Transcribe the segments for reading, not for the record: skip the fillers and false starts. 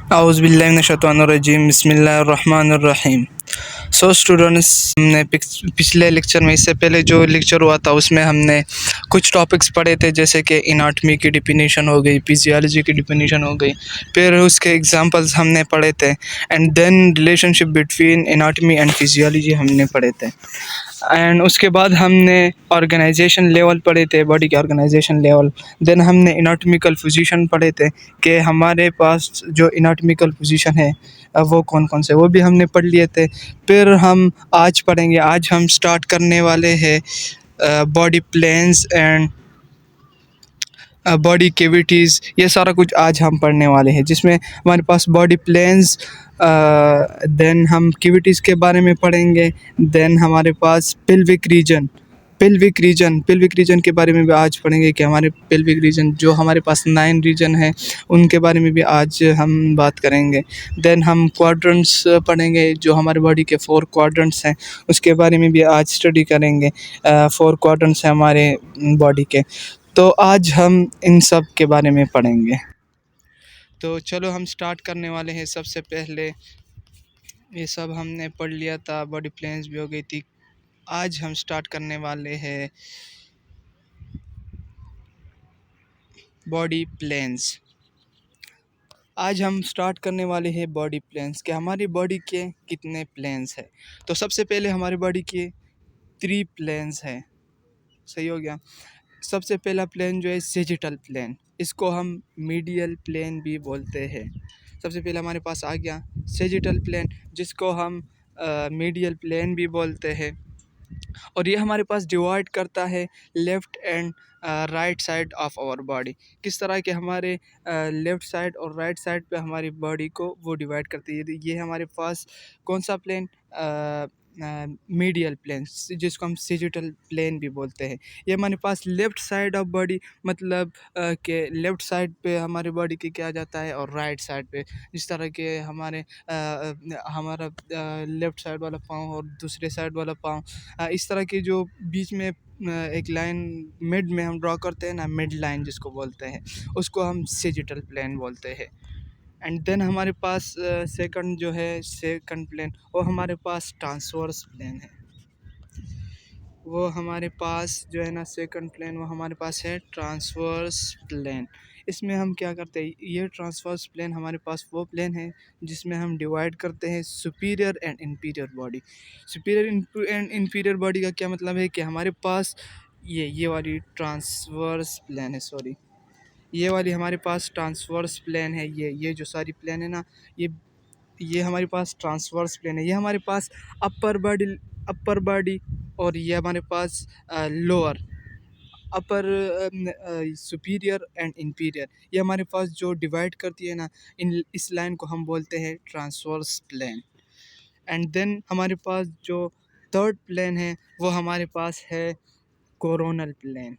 औज़ुबिल्लाहि बिस्मिल्लाहिर्रहमानिर्रहीम। So students, हमने पिछले लेक्चर में, इससे पहले जो लेक्चर हुआ था उसमें हमने कुछ टॉपिक्स पढ़े थे, जैसे कि एनाटॉमी की डिफिनीशन हो गई, फिजियोलॉजी की डिफिनीशन हो गई, फिर उसके एग्जांपल्स हमने पढ़े थे, and then relationship between anatomy and physiology हमने पढ़े थे। एंड उसके बाद हमने ऑर्गेनाइजेशन लेवल पढ़े थे, बॉडी के ऑर्गेनाइजेशन लेवल। देन हमने एनाटॉमिकल पोजीशन पढ़े थे कि हमारे पास जो एनाटॉमिकल पोजीशन है वो कौन कौन से, वो भी हमने पढ़ लिए थे। फिर हम आज पढ़ेंगे, आज हम स्टार्ट करने वाले हैं body planes and body cavities. ये सारा कुछ आज हम पढ़ने वाले हैं, जिसमें हमारे पास बॉडी प्लेन्स, देन हम कैविटीज़ के बारे में पढ़ेंगे। देन हमारे पास पेल्विक रीजन के बारे में भी आज पढ़ेंगे कि हमारे पेल्विक रीजन, जो हमारे पास 9 रीजन है, उनके बारे में भी आज हम बात करेंगे। देन हम क्वाड्रेंट्स पढ़ेंगे, जो हमारे बॉडी के 4 क्वाड्रेंट्स हैं, उसके बारे में भी आज स्टडी करेंगे। 4 क्वाड्रेंट्स हैं हमारे बॉडी के, तो आज हम इन सब के बारे में पढ़ेंगे। तो चलो हम स्टार्ट करने वाले हैं। सबसे पहले ये सब हमने पढ़ लिया था, बॉडी प्लेन्स भी हो गई थी। आज हम स्टार्ट करने वाले हैं बॉडी प्लेन्स। आज हम स्टार्ट करने वाले हैं बॉडी प्लेन्स कि हमारी बॉडी के कितने प्लेन्स हैं। तो सबसे पहले हमारी बॉडी के 3 प्लेन्स हैं। सही हो गया। सबसे पहला प्लेन जो है सेजिटल प्लेन, इसको हम मीडियल प्लेन भी बोलते हैं। सबसे पहले हमारे पास आ गया सेजिटल प्लेन, जिसको हम मीडियल प्लेन भी बोलते हैं, और ये हमारे पास डिवाइड करता है left and right side of our body. किस तरह के हमारे लेफ़्ट साइड और राइट साइड पे हमारी बॉडी को वो डिवाइड करती है। ये हमारे पास कौन सा प्लेन, मीडियल प्लेन, जिसको हम सेजिटल प्लेन भी बोलते हैं। ये हमारे पास लेफ़्ट साइड ऑफ बॉडी, मतलब कि लेफ़्ट साइड पे हमारी बॉडी के क्या जाता है, और राइट साइड पे जिस तरह के हमारे हमारा लेफ़्ट साइड वाला पाँव और दूसरे साइड वाला पाँव, इस तरह की जो बीच में एक लाइन मिड में हम ड्रॉ करते हैं ना, मिड लाइन जिसको बोलते हैं, उसको हम सेजिटल प्लेन बोलते हैं। एंड देन हमारे पास सेकंड जो है, सेकंड प्लेन, वो हमारे पास ट्रांसवर्स प्लेन है। वो हमारे पास जो है ना, सेकंड प्लेन, वो हमारे पास है ट्रांसवर्स प्लेन। इसमें हम क्या करते हैं, ये ट्रांसवर्स प्लेन हमारे पास वो प्लेन है जिसमें हम डिवाइड करते हैं superior and inferior body. Superior and inferior body का क्या मतलब है कि हमारे पास ये वाली ट्रांसवर्स प्लेन है, सॉरी, ये वाली हमारे पास ट्रांसवर्स प्लेन है। ये जो सारी प्लेन है ना, ये हमारे पास ट्रांसवर्स प्लेन है। ये हमारे पास अपर बॉडी, और ये हमारे पास lower, upper, superior and inferior, ये हमारे पास जो डिवाइड करती है ना, इस लाइन को हम बोलते हैं ट्रांसवर्स प्लेन। एंड देन हमारे पास जो थर्ड प्लेन है, वो हमारे पास है कोरोनल प्लेन।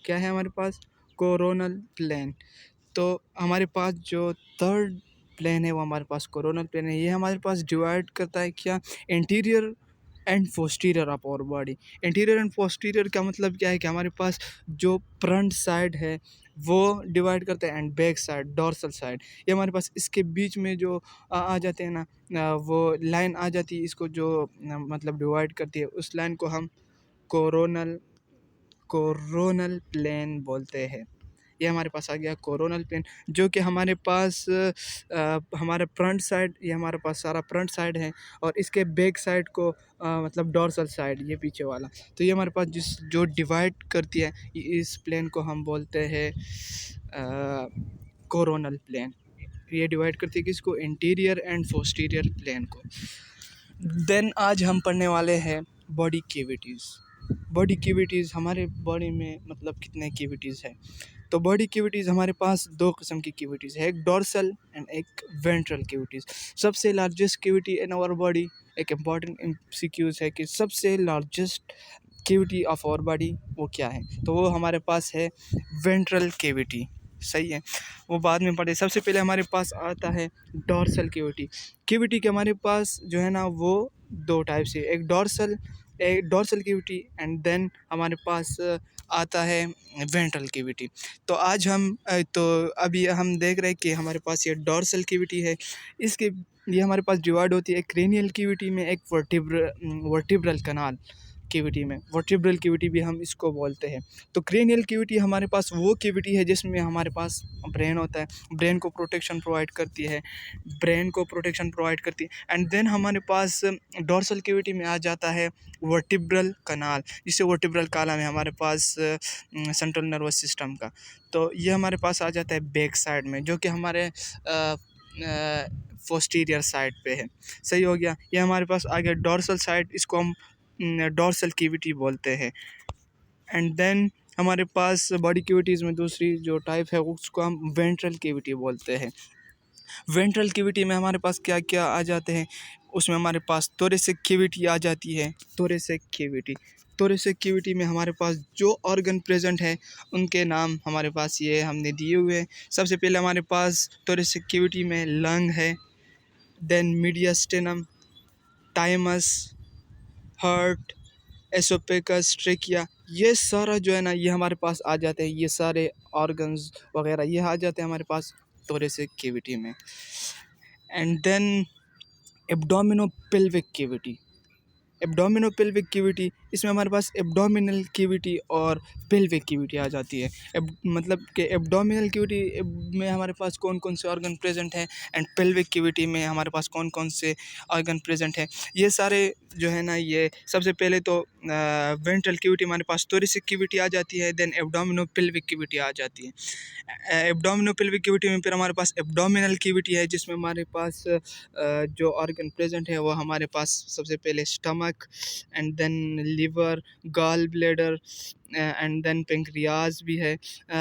क्या है हमारे पास? Coronal plane. तो हमारे पास जो थर्ड प्लेन है, वो हमारे पास कोरोनल प्लेन है। ये हमारे पास डिवाइड करता है क्या, interior and posterior of our body. Interior and posterior का मतलब क्या है कि हमारे पास जो फ्रंट साइड है वो डिवाइड करते हैं, and back side, dorsal side, ये हमारे पास इसके बीच में जो आ जाते हैं ना, वो लाइन आ जाती है, इसको जो मतलब डिवाइड करती है, उस लाइन को हम कोरोनल प्लेन बोलते हैं। ये हमारे पास आ गया कोरोनल प्लेन, जो कि हमारे पास हमारा फ्रंट साइड, ये हमारे पास सारा फ्रंट साइड है, और इसके बैक साइड को मतलब डॉर्सल साइड, ये पीछे वाला। तो ये हमारे पास जो डिवाइड करती है, इस प्लेन को हम बोलते हैं कोरोनल प्लेन। ये डिवाइड करती है किसको? इंटीरियर एंड पोस्टीरियर प्लेन को। देन आज हम पढ़ने वाले हैं बॉडी कैविटीज़। बॉडी कैविटीज़, हमारे बॉडी में मतलब कितने कैविटीज़ है। तो बॉडी कैविटीज़ हमारे पास 2 किस्म की कैविटीज़ है, एक डोर्सल एंड एक वेंट्रल कैविटीज़। सबसे largest cavity in our body, एक इम्पॉर्टेंट एमसीक्यूज़ है कि सबसे largest cavity of our body वो क्या है, तो वो हमारे पास है वेंट्रल कैविटी। सही है, वो बाद में पढ़े। सबसे पहले हमारे पास आता है डोर्सल कैविटी। कैविटी के हमारे पास जो है ना, वो 2 टाइप से, एक डोर्सल कैविटी, एंड देन हमारे पास आता है वेंट्रल कैविटी। तो आज हम तो अभी हम देख रहे हैं कि हमारे पास ये डोर्सल कैविटी है। इसके ये हमारे पास डिवाइड होती है एक क्रेनियल कैविटी में, एक वर्टिब्रल कनाल कैविटी में। वर्टिब्रल कैविटी भी हम इसको बोलते हैं। तो क्रेनियल कैविटी हमारे पास वो कैविटी है जिसमें हमारे पास ब्रेन होता है, ब्रेन को प्रोटेक्शन प्रोवाइड करती है, एंड देन हमारे पास डोर्सल कैविटी में आ जाता है वर्टिब्रल कनाल, जिसे वर्टिब्रल कॉलम है हमारे पास सेंट्रल नर्वस सिस्टम का। तो ये हमारे पास आ जाता है बैक साइड में, जो कि हमारे पोस्टीरियर साइड पे है। सही हो गया। ये हमारे पास आ गया डोर्सल साइड, इसको हम डोर्सल कैविटी बोलते हैं। एंड देन हमारे पास बॉडी कैविटीज़ में दूसरी जो टाइप है उसको हम वेंट्रल कैविटी बोलते हैं। वेंट्रल कैविटी में हमारे पास क्या क्या आ जाते हैं, उसमें हमारे पास थोरेसिक कैविटी आ जाती है। थोरेसिक कैविटी में हमारे पास जो ऑर्गन प्रेजेंट है उनके नाम हमारे पास ये हमने दिए हुए हैं। सबसे पहले हमारे पास थोरेसिक कैविटी में लंग है, then mediastinum, thymus, heart, oesophagus, trachea, ये सारा जो है ना ये हमारे पास आ जाते हैं। ये सारे ऑर्गन्स वगैरह ये आ जाते हैं हमारे पास थोरेसिक कैविटी में। And then abdominopelvic cavity. Abdominopelvic cavity, इसमें हमारे पास एब्डोमिनल कैविटी और पेल्विक कैविटी आ जाती है। मतलब कि एब्डोमिनल कैविटी में हमारे पास कौन कौन से ऑर्गन प्रेजेंट हैं, एंड पेल्विक कैविटी में हमारे पास कौन कौन से ऑर्गन प्रेजेंट हैं। ये सारे जो है ना, ये सबसे पहले तो वेंट्रल कैविटी हमारे पास थोरेसिक कैविटी आ जाती है, देन एब्डोमिनोपेल्विक कैविटी आ जाती है। एब्डोमिनोपेल्विक कैविटी में फिर हमारे पास एब्डोमिनल कैविटी है, जिसमें हमारे पास जो ऑर्गन प्रेजेंट है वो हमारे पास सबसे पहले stomach, and then liver, gall bladder, and then pancreas भी है,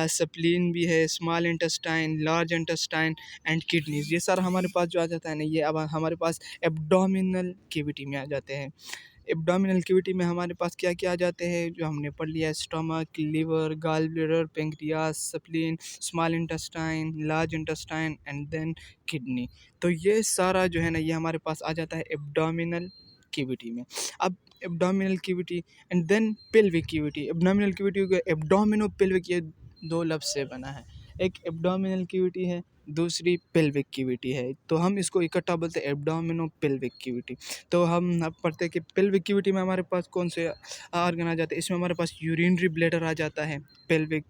स्प्लीन भी है, small intestine, large intestine and kidneys. ये सारा हमारे पास जो आ जाता है ना, ये अब हमारे पास एब्डोमिनल कैविटी में आ जाते हैं। एब्डोमिनल कैविटी में हमारे पास क्या क्या आ जाते हैं जो हमने पढ़ लिया है, stomach, liver, gall bladder, pancreas, spleen, small intestine, large intestine and then kidney. तो ये सारा जो है ना ये हमारे पास आ जाता है एब्डोमिनल कैविटी में। अब abdominal cavity and then pelvic cavity. Abdominal cavity को एब्डोमिनो पेल्विक, ये दो लफ्ज़ से बना है। एक एब्डोमिनल कैविटी है, दूसरी पेल्विक कैविटी है, तो हम इसको इकट्ठा बोलते हैं एब्डोमिनो पेल्विक कैविटी। तो हम अब पढ़ते हैं कि पेल्विक कैविटी में हमारे पास कौन से ऑर्गन आ जाते हैं। इसमें हमारे पास यूरिनरी ब्लैडर आ जाता है पेल्विक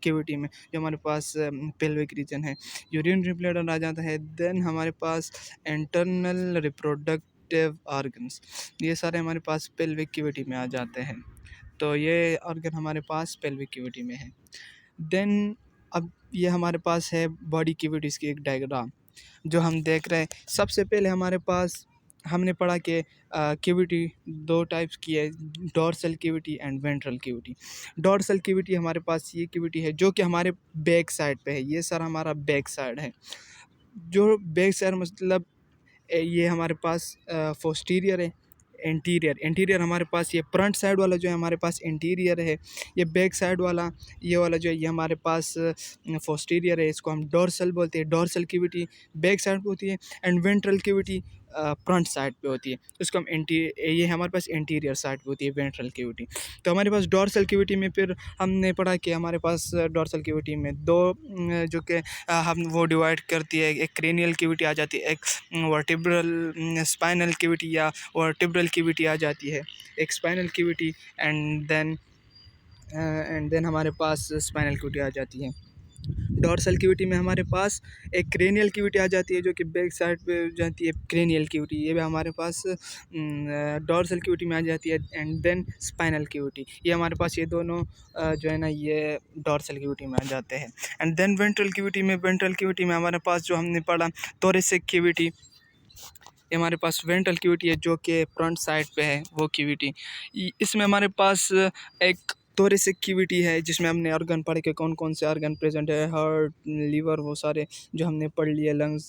कैविटी में, जो हमारे पास पेल्विक रीजन है, यूरिनरी ब्लैडर आ जाता है। देन हमारे पास इंटरनल रिप्रोडक्टिव ऑर्गन्स, ये सारे हमारे पास पेल्विक कैविटी में आ जाते हैं। तो ये ऑर्गन हमारे पास पेल्विक कैविटी में है। देन अब ये हमारे पास है बॉडी कैविटीज़ की एक डायग्राम जो हम देख रहे हैं। सबसे पहले हमारे पास हमने पढ़ा कि कैविटी दो टाइप्स की है, dorsal cavity and ventral cavity. Dorsal cavity हमारे पास ये कैविटी है जो कि हमारे बैक साइड पे है। ये सारा हमारा बैक साइड है। जो बैक साइड मतलब ये हमारे पास पोस्टीरियर है, एंटीरियर हमारे पास ये फ्रंट साइड वाला जो है हमारे पास एंटीरियर है। ये बैक साइड वाला ये वाला जो है ये हमारे पास पोस्टीरियर है। इसको हम डोर्सल बोलते हैं। डोर्सल कैविटी बैक साइड पे होती है and ventral cavity front side पे होती है। इसको हम ये हमारे पास एंटीरियर साइड पे होती है वेंट्रल कैविटी। तो हमारे पास डोर्सल कैविटी में फिर हमने पढ़ा कि हमारे पास डोर्सल कैविटी में दो जो कि हम वो डिवाइड करती है। एक क्रेनियल कैविटी आ जाती है, एक वर्टिब्रल स्पाइनल कैविटी या वर्टिब्रल कैविटी आ जाती है, एक स्पाइनल कैविटी, एंड देन हमारे पास स्पाइनल कैविटी आ जाती है। डोर्सल कैविटी में हमारे पास एक क्रेनियल कैविटी आ जाती है जो कि बैक साइड पे जाती है। क्रेनियल कैविटी ये भी हमारे पास डोर्सल कैविटी में आ जाती है, एंड देन स्पाइनल कैविटी ये हमारे पास, ये दोनों जो है ना ये डोर्सल कैविटी में आ जाते हैं। एंड देन वेंट्रल कैविटी में हमारे पास जो हमने पढ़ा थोरेसिक कैविटी, ये हमारे पास वेंट्रल कैविटी है जो कि फ्रंट साइड पे है वो कैविटी। इसमें हमारे पास एक थोरेसिक कैविटी है जिसमें हमने ऑर्गन पढ़ के कौन कौन से ऑर्गन प्रेजेंट है, हार्ट, लिवर, वो सारे जो हमने पढ़ लिए, लंग्स,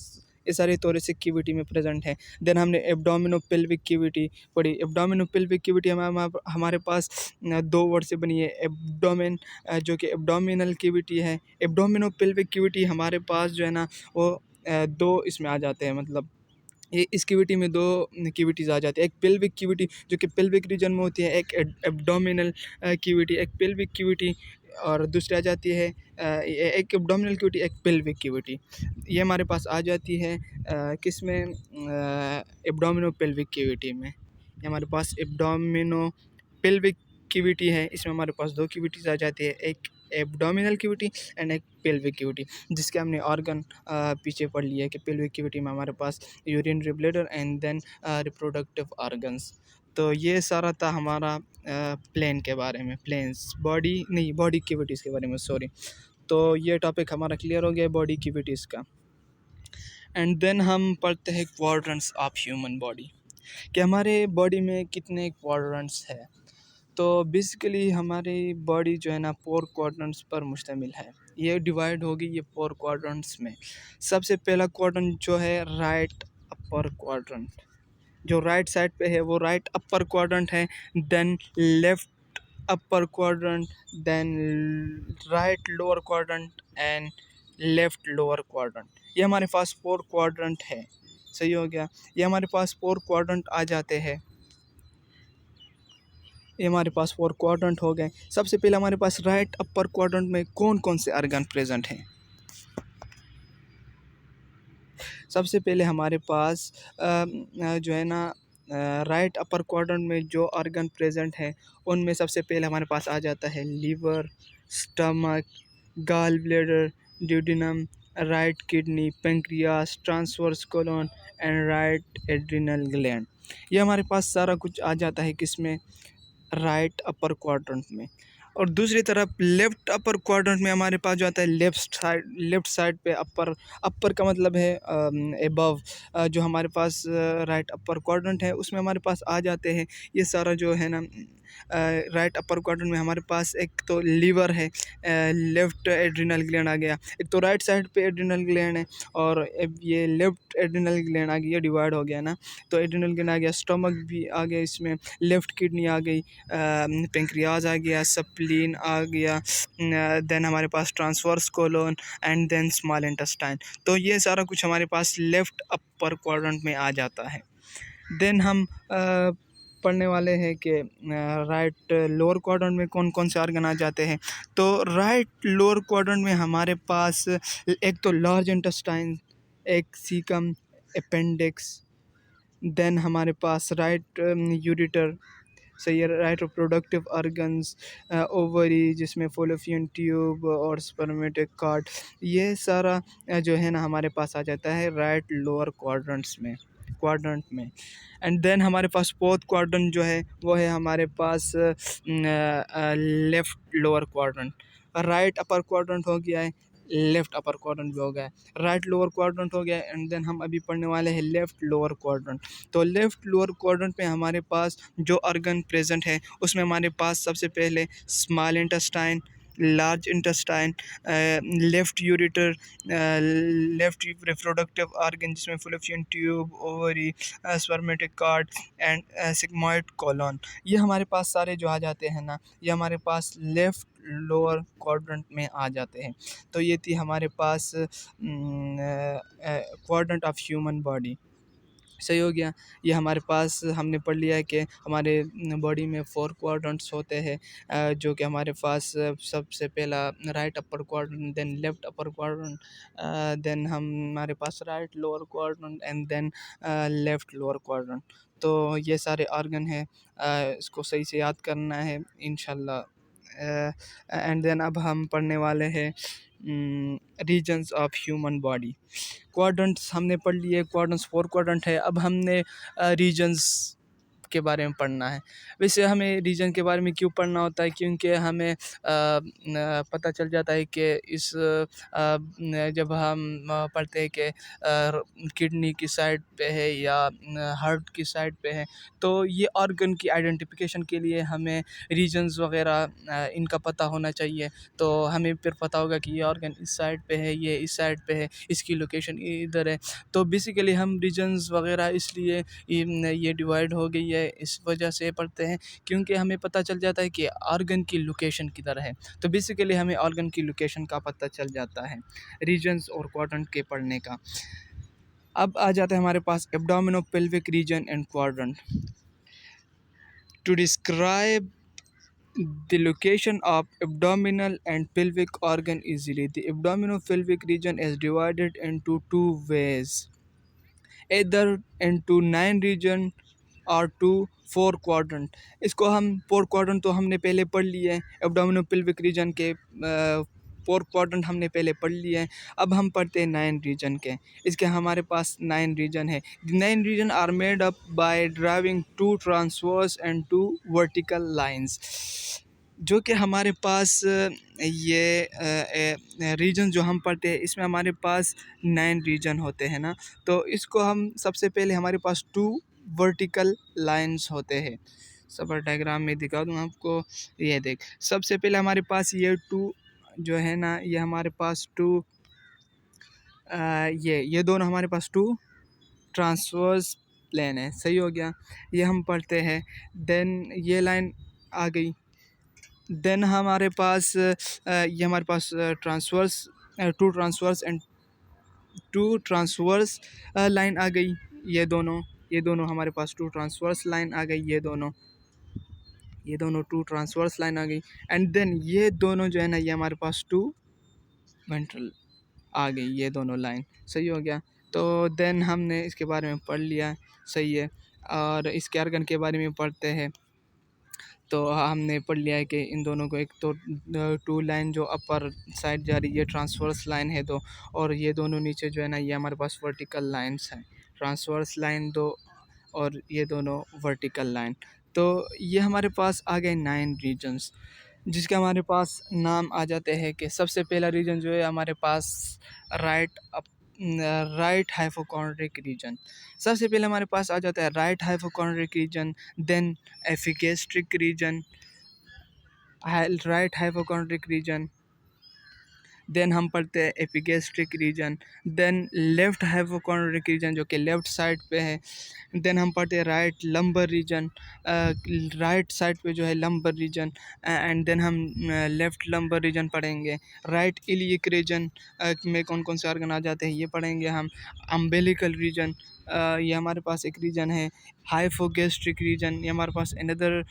ये सारे थोरेसिक कैविटी में प्रेजेंट है। देन हमने एब्डोमिनोपेल्विक कैविटी पढ़ी। एब्डोमिनोपेल्विक कैविटी हमारे पास दो वर्ड से बनी है, एब्डोमेन जो कि एब्डोमिनल कैविटी है। एब्डोमिनोपेल्विक कैविटी हमारे पास जो है ना वो दो इसमें आ जाते हैं, मतलब ये इस कैविटी में 2 कैविटीज़ आ जाती है। एक पेल्विक कैविटी जो कि पेल्विक रीजन में होती है, एक एब्डोमिनल कैविटी, एक पेल्विक कैविटी और दूसरी आ जाती है एक एब्डोमिनल कैविटी, एक पेल्विक कैविटी। ये हमारे पास आ जाती है किसमें एब्डोमिनो पेल्विक कैविटी में। ये हमारे पास एब्डोमिनो पेल्विक कैविटी है, इसमें हमारे पास 2 कैविटीज़ आ जाती है, एक एब्डोमिनल कैविटी एंड एक पेल्विक कैविटी, जिसके हमने ऑर्गन पीछे पढ़ लिया है कि पेल्विक कैविटी में हमारे पास urinary bladder and then reproductive organs. तो ये सारा था हमारा प्लेन के बारे में, प्लेन्स बॉडी नहीं बॉडी कैविटीज़ के बारे में, सॉरी। तो ये टॉपिक हमारा क्लियर हो गया बॉडी कैविटीज़ का। एंड देन हम पढ़ते हैं क्वाड्रेंट्स ऑफ ह्यूमन बॉडी, कि हमारे बॉडी में कितने क्वाड्रेंट्स है। तो बेसिकली हमारी बॉडी जो है ना 4 क्वाड्रेंट्स पर मुश्तमिल है। ये डिवाइड होगी ये 4 क्वाड्रेंट्स में। सबसे पहला क्वाड्रेंट जो है राइट अपर क्वाड्रेंट, जो राइट साइड पे है वो राइट अपर क्वाड्रेंट है। Then left upper quadrant, then right lower quadrant and left lower quadrant. ये हमारे पास 4 क्वाड्रेंट है, सही हो गया। ये हमारे पास 4 क्वाड्रेंट आ जाते हैं, ये हमारे पास 4 क्वाड्रेंट हो गए। सबसे पहले हमारे पास राइट अपर क्वाड्रेंट में कौन कौन से ऑर्गन प्रेजेंट हैं। सबसे पहले हमारे पास जो है ना राइट अपर क्वाड्रेंट में जो ऑर्गन प्रेजेंट है उनमें सबसे पहले हमारे पास आ जाता है liver, stomach, gall bladder, duodenum, right kidney, pancreas, transverse colon and right adrenal gland. ये हमारे पास सारा कुछ आ जाता है किसमें, राइट अपर क्वाड्रेंट में। और दूसरी तरफ लेफ़्ट अपर क्वाड्रेंट में हमारे पास जो आता है लेफ़्ट साइड पे अपर, अपर का मतलब है एबव। जो हमारे पास राइट अपर क्वाड्रेंट है उसमें हमारे पास आ जाते हैं ये सारा जो है ना राइट अपर क्वाड्रेंट में हमारे पास एक तो लीवर है, लेफ़्ट एड्रिनल ग्लैंड आ गया, एक तो राइट साइड पे एड्रिनल ग्लैंड है और ये लेफ़्ट एड्रिनल ग्लैंड आ गया, डिवाइड हो गया ना। तो एड्रिनल ग्लैंड आ गया, स्टमक भी आ गया, इसमें लेफ़्ट किडनी आ गई, पेंक्रियाज आ गया, स्प्लीन आ गया, देन हमारे पास transverse colon and then small intestine. तो ये सारा कुछ हमारे पास लेफ़्ट अपर क्वाड्रेंट में आ जाता है। देन हम पढ़ने वाले हैं कि राइट लोअर क्वाड्रेंट में कौन कौन से ऑर्गन आ जाते हैं। तो राइट लोअर क्वाड्रेंट में हमारे पास एक तो लार्ज इंटेस्टाइन, एक सीकम, अपेंडिक्स, देन हमारे पास राइट यूरेटर, सही है, राइट रिप्रोडक्टिव ऑर्गन्स, ओवरी जिसमें फॉलोपियन ट्यूब और स्पर्मेटिक कार्ड, ये सारा जो है ना हमारे पास आ जाता है राइट लोअर क्वाड्रेंट में। एंड देन हमारे पास फोर्थ क्वाड्रेंट जो है वो है हमारे पास left lower quadrant. Right upper quadrant हो गया है, लेफ़्ट अपर क्वाड्रेंट भी हो गया है, राइट लोअर क्वाड्रेंट हो गया है, एंड देन हम अभी पढ़ने वाले हैं लेफ़्ट लोअर क्वाड्रेंट। तो लेफ़्ट लोअर क्वाड्रेंट में हमारे पास जो ऑर्गन प्रेजेंट है उसमें हमारे पास सबसे पहले small intestine, large intestine, left ureter, left reproductive organ जिसमें fallopian tube, ovary, spermatic cord and sigmoid colon. ये हमारे पास सारे जो आ जाते हैं ना ये हमारे पास लेफ़्ट लोअर क्वाड्रेंट में आ जाते हैं। तो ये थी हमारे पास क्वाड्रेंट ऑफ ह्यूमन बॉडी, सही हो गया। ये हमारे पास हमने पढ़ लिया है कि हमारे बॉडी में 4 क्वाड्रेंट्स होते हैं, जो कि हमारे पास सबसे पहला right upper quadrant, then left upper quadrant, then हमारे पास right lower quadrant and then left lower quadrant. तो ये सारे ऑर्गन हैं, इसको सही से याद करना है इंशाल्लाह। एंड देन अब हम पढ़ने वाले हैं regions of human body. Quadrants हमने पढ़ लिए, क्वाड्रेंट्स 4 क्वाड्रेंट है। अब हमने रीजन्स के बारे में पढ़ना है। वैसे हमें रीजन के बारे में क्यों पढ़ना होता है, क्योंकि हमें पता चल जाता है कि इस जब हम पढ़ते हैं कि किडनी की साइड पे है या हार्ट की साइड पे है, तो ये ऑर्गन की आइडेंटिफिकेशन के लिए हमें रीजन्स वगैरह इनका पता होना चाहिए। तो हमें फिर पता होगा कि ये ऑर्गन इस साइड पे है, ये इस साइड पे है, इसकी लोकेशन इधर है। तो बेसिकली हम रीजन्स वगैरह इसलिए ये डिवाइड हो गई है इस वजह से पढ़ते हैं क्योंकि हमें पता चल जाता है कि ऑर्गन की लोकेशन किधर है। तो बेसिकली हमें ऑर्गन की लोकेशन का पता चल जाता है रीजन्स और क्वाड्रेंट के पढ़ने का। अब आ जाता है हमारे पास abdomino pelvic region and quadrant. To describe the location of abdominal and pelvic organ easily, the abdominopelvic region is divided into two ways, either into 9 region और टू 4 क्वाड्रेंट। इसको हम 4 क्वाड्रेंट तो हमने पहले पढ़ लिए हैं, एब्डोमिनोपेल्विक रीजन के 4 क्वाड्रेंट हमने पहले पढ़ लिए हैं। अब हम पढ़ते हैं 9 रीजन के। इसके हमारे पास 9 रीजन है। 9 region are made up by driving 2 transverse and 2 vertical lines. जो कि हमारे पास ये रीजन जो हम पढ़ते हैं इसमें हमारे पास 9 रीजन होते हैं ना। तो इसको हम सबसे पहले हमारे पास 2 वर्टिकल लाइंस होते हैं। सबर डायग्राम में दिखा दूँ आपको, ये देख। सबसे पहले हमारे पास ये 2 जो है ना, ये हमारे पास 2 ये दोनों हमारे पास 2 ट्रांसवर्स प्लेन है। सही हो गया, ये हम पढ़ते हैं। देन ये लाइन आ गई। देन हमारे पास ये हमारे पास transverse 2 transverse and 2 transverse line आ गई। ये दोनों हमारे पास 2 ट्रांसवर्स लाइन आ गई। ये दोनों 2 ट्रांसवर्स लाइन आ गई। एंड देन ये दोनों जो है ना, ये हमारे पास 2 वेंट्रल आ गई, ये दोनों लाइन। सही हो गया। तो देन हमने इसके बारे में पढ़ लिया, सही है। और इसके आर्गन के बारे में पढ़ते हैं। तो हमने पढ़ लिया है कि इन दोनों को, एक तो 2 लाइन जो अपर साइड जा रही है ट्रांसवर्स लाइन है 2, और ये दोनों नीचे जो है ना, ये हमारे पास वर्टिकल लाइंस हैं। ट्रांसवर्स लाइन 2 और ये दोनों वर्टिकल लाइन। तो ये हमारे पास आ गए 9 रीजन्स, जिसके हमारे पास नाम आ जाते हैं कि सबसे पहला रीजन जो है हमारे पास राइट हाइपोकॉन्ड्रिक रीजन। सबसे पहले हमारे पास आ जाता है right hypochondriac region, then epigastric region, right hypochondriac region, then हम पढ़ते हैं epigastric region, then left hypochondriac region जो कि लेफ़्ट साइड पे है। देन हम पढ़ते हैं right lumbar region, right side पे जो है लंबर रीजन। एंड देन हम लेफ़्ट लंबर रीजन पढ़ेंगे। राइट इलियक रीजन में कौन कौन से ऑर्गन आ जाते हैं ये पढ़ेंगे हम। अम्बिलिकल रीजन, ये हमारे पास एक रीजन है। हाइपोगैस्ट्रिक रीजन, ये हमारे पास अनदर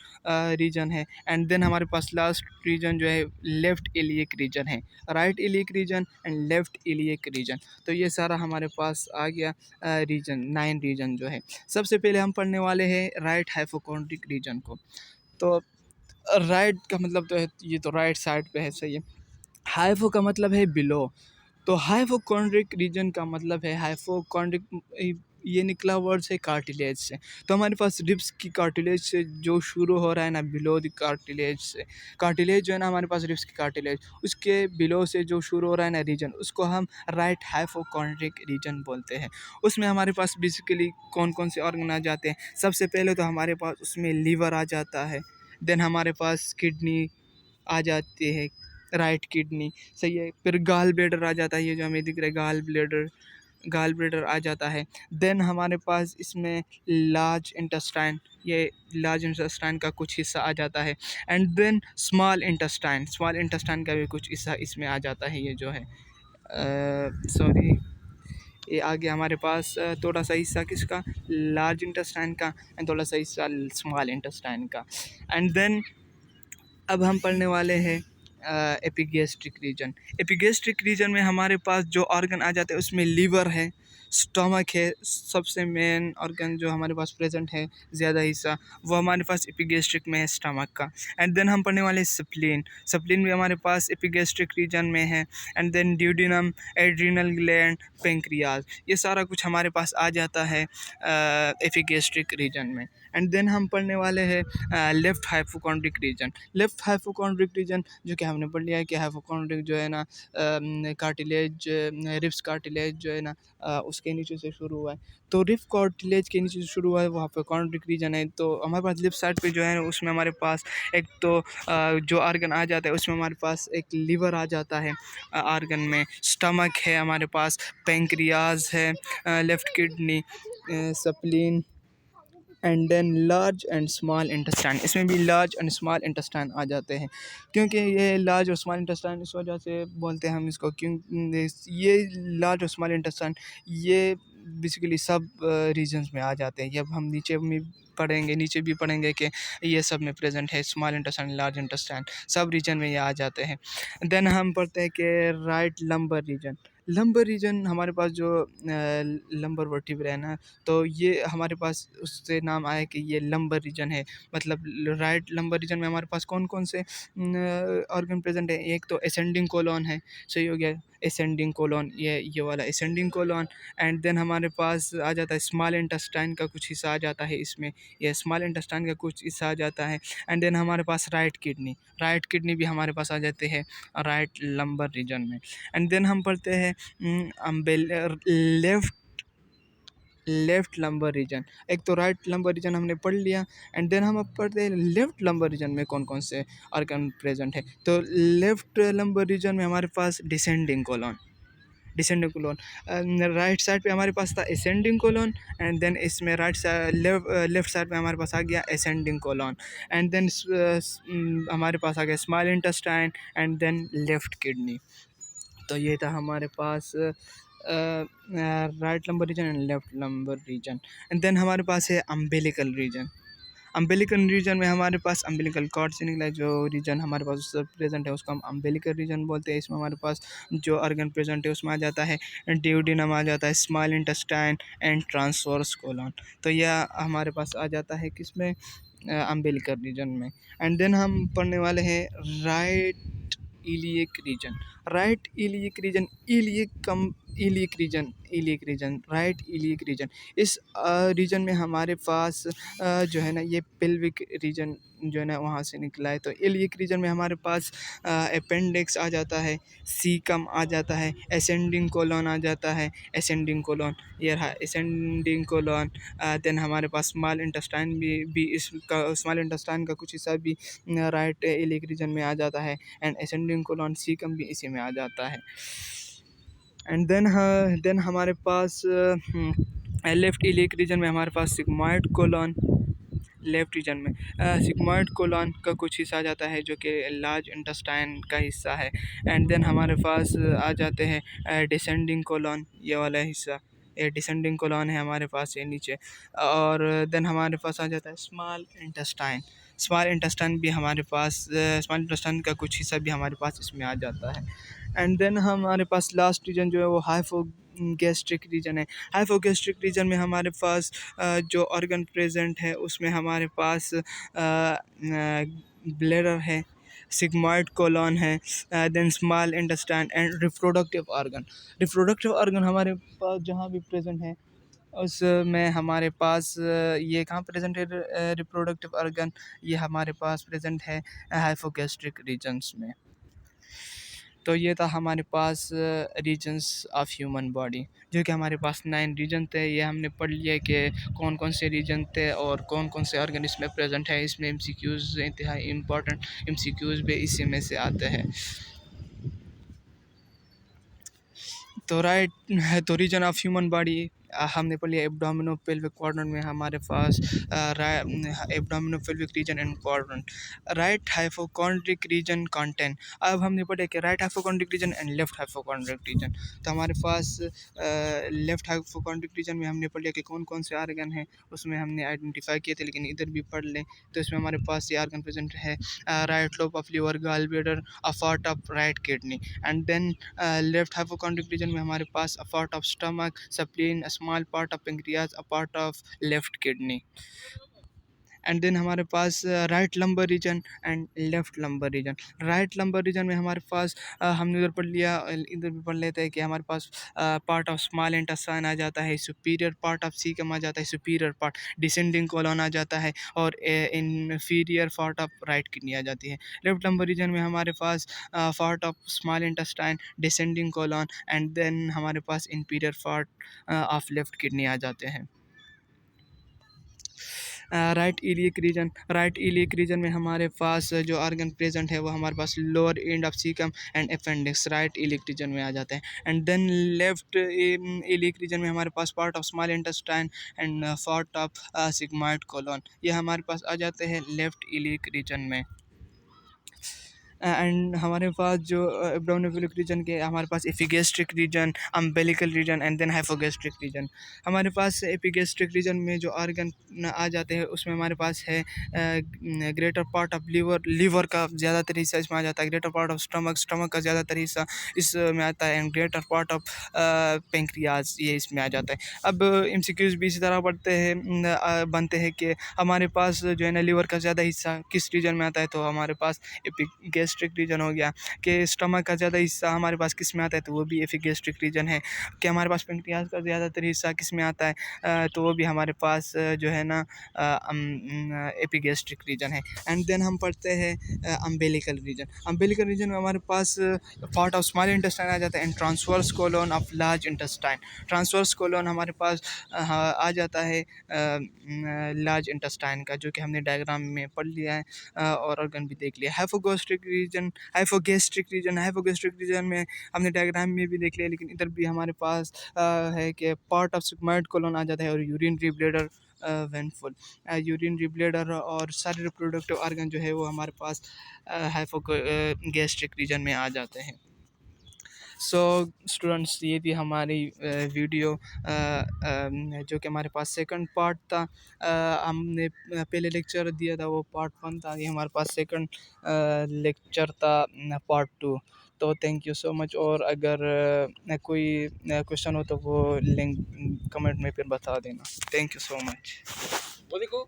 रीजन है। एंड देन हमारे पास लास्ट रीजन जो है लेफ़्ट इलियक रीजन है। Right iliac region and left iliac region. तो ये सारा हमारे पास आ गया रीजन, 9 रीजन जो है। सबसे पहले हम पढ़ने वाले हैं राइट हाइपोकॉन्ड्रिक रीजन को। तो राइट का मतलब तो है, ये तो राइट साइड पे है, सही है। हाइपो का मतलब है बिलो। तो हाइपोकॉन्ड्रिक रीजन का मतलब है, हाइपोकॉन्ड्रिक ये निकला वर्ड से कार्टिलेज से। तो हमारे पास रिब्स की कार्टिलेज से जो शुरू हो रहा है ना, बिलो द कार्टिलेज से। कार्टिलेज जो है ना हमारे पास रिब्स की कार्टिलेज, उसके बिलो से जो शुरू हो रहा है ना रीजन, उसको हम राइट हाइपोकॉन्ड्रिक रीजन बोलते हैं। उसमें हमारे पास बेसिकली कौन कौन से ऑर्गन आ जाते हैं। सबसे पहले तो हमारे पास उसमें लीवर आ जाता है। देन हमारे पास किडनी आ जाती है, राइट किडनी, सही है। फिर गाल ब्लैडर आ जाता है, ये जो हमें दिख रहा है गाल ब्लैडर आ जाता है। देन हमारे पास इसमें लार्ज इंटेस्टाइन, ये लार्ज इंटेस्टाइन का कुछ हिस्सा आ जाता है। एंड देन स्मॉल इंटेस्टाइन का भी कुछ हिस्सा इसमें आ जाता है। ये जो है सॉरी, ये आ गया हमारे पास थोड़ा सा हिस्सा किसका, लार्ज इंटेस्टाइन का, एंड थोड़ा सा हिस्सा स्मॉल इंटेस्टाइन का। एंड देन अब हम पढ़ने वाले हैं एपिगैस्ट्रिक रीजन। एपिगैस्ट्रिक रीजन में हमारे पास जो ऑर्गन आ जाते हैं उसमें लीवर है, स्टमक है, सबसे मेन ऑर्गन जो हमारे पास प्रेजेंट है ज़्यादा हिस्सा, वो हमारे पास एपिगैस्ट्रिक में है, स्टमक का। एंड देन हम पढ़ने वाले हैं स्प्लीन भी हमारे पास एपिगैस्ट्रिक रीजन में है। And then duodenum, adrenal gland, pancreas, ये सारा कुछ हमारे पास आ जाता है एपिगैस्ट्रिक रीजन में। एंड देन हम पढ़ने वाले हैं left hypochondriac region. Left hypochondriac region जो कि हमने पढ़ लिया है कि हाइपोकॉन्ड्रिक जो है ना कार्टिलेज, रिब्स कार्टिलेज जो है ना उसके नीचे से शुरू हुआ है। तो रिब्स कार्टिलेज के नीचे से शुरू हुआ है, वो हाइपोकॉन्ड्रिक रीजन है। तो हमारे पास लेफ्ट साइड पे जो है उसमें हमारे पास एक तो जो ऑर्गन आ जाता है उसमें हमारे पास एक लीवर आ जाता है ऑर्गन में, स्टमक है हमारे पास, पेंक्रियाज है, left kidney, spleen, and then large and small intestine. इसमें भी लार्ज एंड स्मॉल इंटेस्टाइन आ जाते हैं। क्योंकि ये लार्ज और स्मॉल इंटेस्टाइन इस वजह से बोलते हैं हम इसको, क्यों ये लार्ज और स्मॉल इंटेस्टाइन ये बेसिकली सब रीजन्स में आ जाते हैं। जब हम नीचे भी पढ़ेंगे कि ये सब में प्रेजेंट है, स्मॉल इंटेस्टाइन, लार्ज इंटेस्टाइन, सब रीजन में ये आ जाते हैं। देन हम पढ़ते हैं कि right lumbar reason. Lumbar region हमारे पास जो लंबर वर्टिब्रा है ना, तो ये हमारे पास उससे नाम आया कि ये लंबर रीजन है। मतलब राइट लंबर रीजन में हमारे पास कौन कौन से ऑर्गन प्रेजेंट है? एक तो असेंडिंग कोलन है, सही हो गया, असेंडिंग कोलन, ये वाला असेंडिंग कोलन। एंड देन हमारे पास आ जाता है स्मॉल इंटेस्टाइन का कुछ हिस्सा आ जाता है इसमें, ये स्मॉल इंटेस्टाइन का कुछ हिस्सा आ जाता है। एंड देन हमारे पास राइट किडनी भी हमारे पास आ जाते हैं राइट लंबर रीजन में। एंड देन हम पढ़ते हैं लेफ्ट लेफ्ट लंबर रीजन। एक तो राइट लंबर रीजन हमने पढ़ लिया। एंड देन हम अब पढ़ते हैं लेफ्ट लंबर रीजन में कौन कौन से ऑर्गन प्रेजेंट है। तो लेफ्ट लंबर रीजन में हमारे पास डिसेंडिंग कोलन, राइट साइड पे हमारे पास था असेंडिंग कोलन। एंड देन इसमें लेफ्ट साइड पे हमारे पास आ गया असेंडिंग कोलन। एंड देन हमारे पास आ गया small intestine and then left kidney. तो ये था हमारे पास right lumbar region and left lumbar region. And then हमारे पास है अम्बिलिकल रीजन। अम्बिलिकल रीजन में हमारे पास अम्बिलिकल कॉर्ड से निकला जो रीजन हमारे पास प्रेजेंट है उसको हम अम्बिलिकल रीजन बोलते हैं। इसमें हमारे पास जो ऑर्गन प्रेजेंट है उसमें आ जाता है ड्यूडेनम, आ जाता है small intestine and transverse colon. तो यह हमारे पास आ जाता है किसमें? अम्बिलिकल रीजन में। एंड देन हम पढ़ने वाले हैं right iliac region. Right iliac region, iliac region, right iliac region. इस रीजन में हमारे पास जो है ना ये पेल्विक रीजन जो है ना वहाँ से निकला है। तो इलियक रीजन में हमारे पास अपेंडिक्स आ जाता है, सीकम आ जाता है, असेंडिंग कोलन आ जाता है, असेंडिंग कोलन, ये रहा असेंडिंग कोलन। देन हमारे पास स्मॉल इंटेस्टाइन भी इसका स्मॉल इंटेस्टाइन का कुछ हिस्सा भी राइट इलियक रीजन में आ जाता है। एंड असेंडिंग कोलन, सीकम भी इसी में आ जाता है। एंड देन हमारे पास लेफ्ट इलियक रीजन में हमारे पास सिग्मॉइड कोलन। लेफ्ट रीजन में सिग्मॉइड कोलन का कुछ हिस्सा आ जाता है जो कि लार्ज इंटेस्टाइन का हिस्सा है। एंड देन हमारे पास आ जाते हैं डिसेंडिंग कोलन, ये वाला हिस्सा, ये डिसेंडिंग कोलन है हमारे पास, ये नीचे। और देन हमारे पास आ जाता है स्मॉल इंटेस्टाइन। स्मॉल इंटेस्टाइन भी हमारे पास स्मॉल इंटेस्टाइन का कुछ हिस्सा भी हमारे पास इसमें आ जाता है। एंड देन हमारे पास लास्ट रीजन जो है वो हाइपोगैस्ट्रिक रीजन है। हाइपोगैस्ट्रिक रीजन में हमारे पास जो ऑर्गन प्रेजेंट है उसमें हमारे पास ब्लैडर है, सिग्मॉइड कोलन है, then small intestine and reproductive organ हमारे पास जहाँ भी प्रेजेंट है उसमें हमारे पास ये कहाँ प्रेजेंट है रिप्रोडक्टिव ऑर्गन? ये हमारे पास प्रेजेंट है हाइपोगैस्ट्रिक रीजन्स में। तो ये था हमारे पास रीजन्स ऑफ ह्यूमन बॉडी, जो कि हमारे पास 9 रीजन थे। ये हमने पढ़ लिया कि कौन कौन से रीजन थे और कौन कौन से ऑर्गन इसमें प्रेजेंट है। इसमें एमसीक्यूज़ इंतहाई इम्पोर्टेंट एमसीक्यूज़ भी इसी में से आते हैं। तो तो रीजन ऑफ ह्यूमन बॉडी हमने पढ़ लिया एब्डोमिनो पेल्विक क्वाड्रेंट में हमारे पास abdomino pelvic region and quadrant. Right hypochondriac region content, अब हमने पढ़ा कि right hypochondriac region and left hypochondriac region. तो हमारे पास लेफ्ट हाइपोकॉन्ड्रिक रीजन में हमने पढ़ लिया कि कौन कौन से ऑर्गन हैं, उसमें हमने आइडेंटिफाई किए थे, लेकिन इधर भी पढ़ लें। तो इसमें हमारे पास ये ऑर्गन प्रेजेंट है right lobe of liver, gall bladder, a part of right kidney. And then left hypochondriac region में हमारे पास a part of stomach, spleen, a small part of pancreas, a part of left kidney. And then हमारे पास right lumbar region and left lumbar region. Right lumbar region में हमारे पास हमने इधर पढ़ लिया, इधर भी पढ़ लेते हैं कि हमारे पास पार्ट ऑफ स्मॉल इंटेस्टाइन आ जाता है, सुपीरियर पार्ट ऑफ सीकम आ जाता है, सुपीरियर पार्ट डिसेंडिंग कोलन आ जाता है, और inferior part of right kidney आ जाती है। लेफ्ट लंबर रीजन में हमारे पास part of small intestine, descending colon and then हमारे पास inferior part of left kidney आ जाते हैं। राइट इलियक रीजन में हमारे पास जो ऑर्गन प्रेजेंट है वो हमारे पास lower end of caecum and appendix right iliac region में आ जाते हैं। And then left iliac region में हमारे पास part of small intestine and part of sigmoid colon, ये हमारे पास आ जाते हैं लेफ्ट इलियक रीजन में। एंड हमारे पास जो एब्डोमिनल रीजन के हमारे पास epigastric region, umbilical region and then hypogastric region. हमारे पास एपिगैस्ट्रिक रीजन में जो ऑर्गन आ जाते हैं उसमें हमारे पास है ग्रेटर पार्ट ऑफ लीवर का ज़्यादातर हिस्सा इसमें आ जाता है, ग्रेटर पार्ट ऑफ स्टमक का ज़्यादातर हिस्सा इसमें आता है, and greater part of pancreas ये इसमें आ जाता है। अब एमसीक्यूज भी इसी तरह बनते हैं कि हमारे पास जो है ना लीवर का ज़्यादा हिस्सा किस रीजन में आता है, तो हमारे पास एपिगैस्ट्रिक रीजन हो गया। कि स्टमक का ज़्यादा हिस्सा हमारे पास किस में आता है, तो वो भी एपिगैस्ट्रिक रीजन है। कि हमारे पास पेंक्रियाज का ज़्यादातर हिस्सा किस में आता है, तो वो भी हमारे पास जो है ना एपिगैस्ट्रिक रीजन है। एंड देन हम पढ़ते हैं अम्बिलिकल रीजन। अम्बिलिकल रीजन में हमारे पास पार्ट ऑफ स्मॉल इंटेस्टाइन आ जाता है and transverse colon of large intestine. Transverse colon हमारे पास आ जाता है लार्ज इंटेस्टाइन का, जो कि हमने डायग्राम में पढ़ लिया है और ऑर्गन भी देख लिया। हाइपोगैस्ट्रिक रीजन में हमने डायग्राम में भी देख लिया, लेकिन इधर भी हमारे पास है कि पार्ट ऑफ सिग्मोइड कोलोन आ जाता है और यूरिनरी ब्लैडर वेनफुल। यूरिनरी ब्लैडर और सारे रिप्रोडक्टिव ऑर्गन जो है वो हमारे पास हाइपोगैस्ट्रिक रीजन में आ जाते हैं। सो स्टूडेंट्स, ये थी हमारी वीडियो जो कि हमारे पास सेकंड पार्ट था। हमने पहले लेक्चर दिया था वो पार्ट 1 था, ये हमारे पास सेकंड लेक्चर था पार्ट 2। तो थैंक यू सो मच। और अगर कोई क्वेश्चन हो तो वो लिंक कमेंट में फिर बता देना। Thank you so much. वो देखो।